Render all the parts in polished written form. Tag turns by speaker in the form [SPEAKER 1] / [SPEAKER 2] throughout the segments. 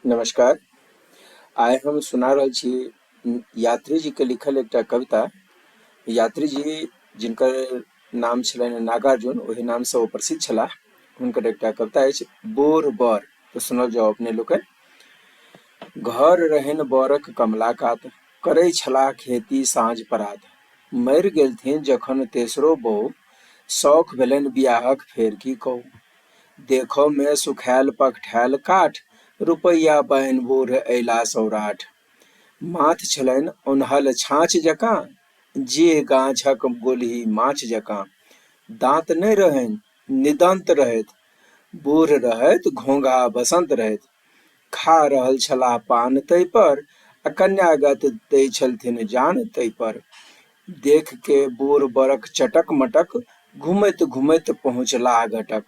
[SPEAKER 1] नमस्कार। आइ हम सुना रहल छी यात्री जी के लिखल एकटा कविता। यात्री जी जिनकर नाम छलनि नागार्जुन, ओहि नाम से ओ प्रसिद्ध छलाह। हुनकर एकटा कविता अछि बोर बर। तो सुनल जाओ अपने लोकनि। घर रहनि बरक कमला कात, करै छलाह खेती साँझ परात। मरि गेलथिन जखन तेसरो बहू, शौख भेलनि बियाहक फेर की कहू। देखो में सुखायल पकठायल काठ, रुपैया बहन बूढ़ अयला सौराठ। माथ छलनि ओन्हल छाँछ जकाँ, जे गाछक गोलही माछ जकाँ। दाँत नहि रहनि, निदंत रहैत, बूढ़ रहैत घोंघा बसंत रहैत। खा रहल छलाह पान तै पर, आ कन्यागत दै छलथिन जान तै पर। देख के बूढ़ बरक चटक मटक, घुमैत घुमैत पहुँचलाह घटक।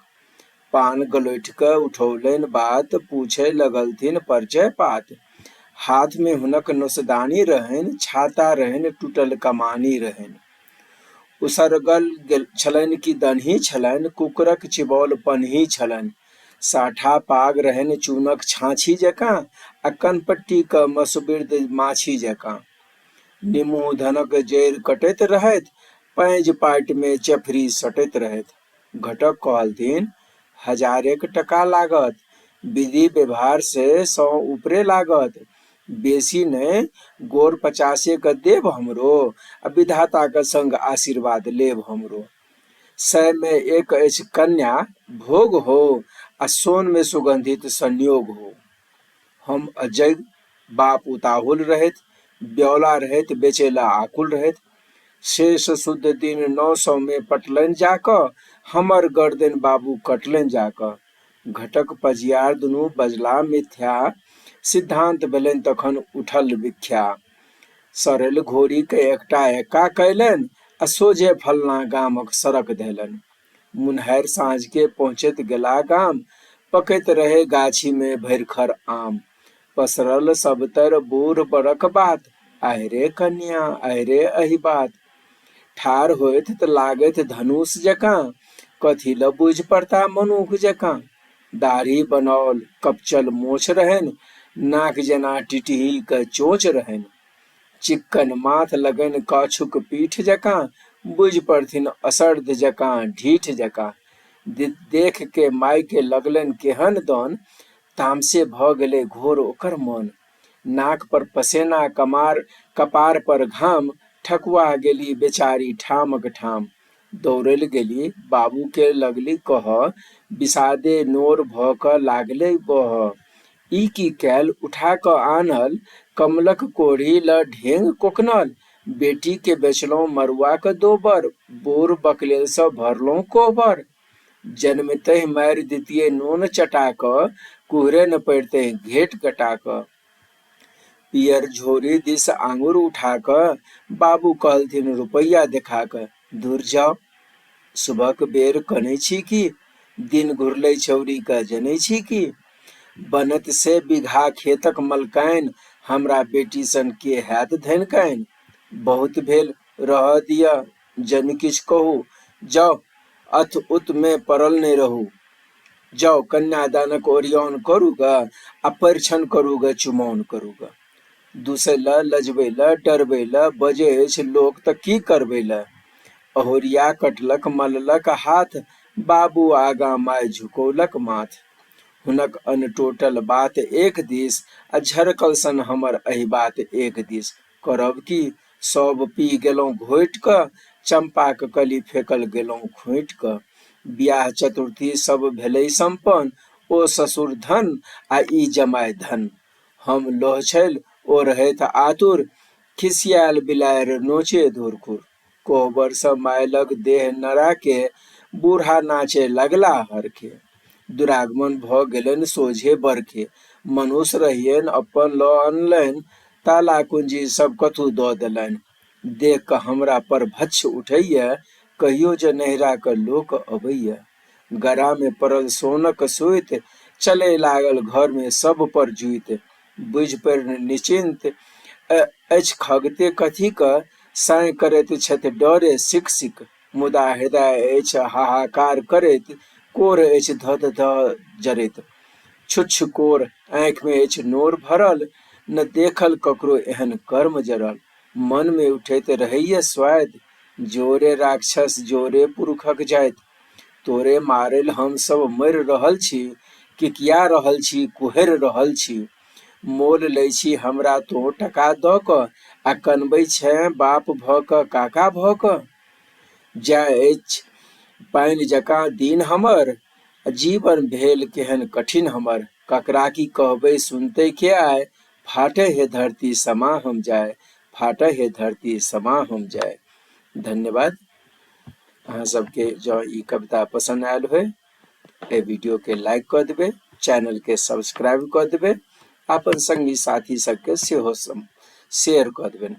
[SPEAKER 1] पान गलोटि क उठौलनि बात, पूछय लगलथिन परिचय पात। हाथ में हुनक नोसदानी रहनि, छाता रहनि टूटल कमानी रहनि। उसरगल छलनि कि दन्ही छलनि, कुकुरक चिबौल पन्ही छलनि। साठा पाग रहनि चूनक छाँछी जकाँ, आ कनपट्टी क मसबिर्द माछी जकाँ। निमू धनक जड़ि कटैत रहैत, पैंज पाटि में चेफरी सटैत रहैत। घटक कहलथिन 1000 टका लागत, विधि व्यवहार से 100 ऊपरे लागत। बेसी नै गोर 50 क देब हमरो, आ विधाता क संग आशीर्वाद लेब हमरो। 100 में 1 अछि कन्या भोग हो, आ सोन में सुगंधित संयोग हो। हम अजग बाप उताहुल रहैत, ब्यौला रहैत बेचेला आकुल रहैत। शेष शुद्ध दिन 900 में पटलनि जाक, हमर गर्दन बाबू कटलनि जाक। घटक पजियार दुनू बजला मिथ्या, सिद्धांत भेलनि तखन उठल विख्या। सरल घोड़ी के एकटा एक्का कयलनि, आ सोझे फलना गामक सड़क धयलनि। मुन्हरि साँझ के पहुँचैत गेला गाम, पकैत रहे गाछी में भरिखर आम। पसरल सबतर बूढ़ बरक बात, आहि रे कन्या आहि रे एहि बात। ठाढ़ होइत त लागैत धनुष जकाँ, कथी ल बुझि पड़ता मनुख जकाँ। दाढ़ी बनाओल कपचल मोछ रहनि, नाक जेना टिटही क चोंच रहनि। चिक्कन माथ लगनि काछुक पीठ जकाँ, बुझि पड़थिन असर्ध जकाँ ढीठ जकाँ। देख के माय के लगलनि केहन दन, तामसे भ गेलै घोर ओकर मन। नाक पर पसेना कपार पर घाम, ठकुआ गेली बेचारी ठामक ठाम। दौड़ल गेली बाबू के लगली कह, विषादे नोर भ क लागलै बह। ई की कैल उठा क आनल, कमलक कोढ़ी ल ढेंग कोकनल। बेटी के बेचलौं मरुआ क दोबर, बोर बकलेल सँ भरलौं कोहबर। जन्मतहि मारि दितियै नोन चटा क, कुहरे न पड़ितहि घेट कटा क। पियर झोरी दिस आंगुर उठा क, बाबू कहलथिन रुपैया देखा क, दूर जाउ सुबहक बेर कनै छी की, दिन घुरलै छौरी क जनै छी की। बनत से बीघा खेतक मलकानि, हमरा बेटी सन के हैत धनिकानि। बहुत भेल रहऽ दिअ जनु किछ कहू, जाउ अथ उत में पड़ल नहि रहू। जाउ कन्यादानक ओरियौन करू ग, आ परिछन करू ग चुमाओन करू ग। दुसै ल लजबै ल डरबै ल बजै अछि लोक त की करबै ल। अहोरिया कटलक मललक हाथ, बाबू आगाँ माय झुकौलक माथ। हुनक अनटोटल बात एक दिस, आ झरकल सन हमर एहि बात एक दिस। करब की सब पी गेलौं घोटि क, चंपाक कली फेकल गेलौं खोंटि क। बियाह चतुर्थी सब भेलै संपन्न, ओ ससुर धन आ ई जमाय धन। हम लोहछैल ओ रहैत आतुर, खिसियाल बिलारि नोचे धुरखुर। कोहबर सँ माय लग देह नरा के, बूढ़ा नाचे लगला हरखे। दुरागमन भ गेलनि सोझे बरखे, मनुष रहियनि अपन ल अनलनि, ताला कुंजी सब कथू द देलनि। देख क हमरा पर भच्छ उठैया, कहियो जे नहिरा क लोक अबैया। गरा में पड़ल सोनक सुइत, चलय लागल घर में सब पर जुइत। बुझि पड़ि निश्चिंत अछि खगते कथी क, साँय करैत छथि डरे सिक सिक। मुदा हृदय अछि हाहाकार करैत, कोढ़ अछि धध ध जरैत। छुच्छकोर आँखि में अछि नोर भरल, न देखल ककरो एहन कर्म जरल। मन में उठैत रहैये स्वाद, जोरे राक्षस जोरे पुरुषक जाइत। तोरे मारैल हम सब मरि रहल छी, किकिया रहल छी कुहरि रहल छी। मोल लै छी हमरा तो टका दऽ कऽ, आ कनबै छै बाप भऽ कऽ काका भऽ कऽ। जाय अछि पानि जकाँ दिन हमर, जीवन भेल केहन कठिन हमर। ककरा की कहबै सुनतै के आय, फाटै हे धरती समा हम जाय, फाटै हे धरती समा हम जाय। धन्यवाद। अहाँ सबके जँ ई कविता पसंद आयल होय, एहि वीडियो के लाइक कऽ देबै, चैनल के सब्सक्राइब कऽ देबै, अपन संगी साथी सबके सेहो शेयर कऽ देबनि।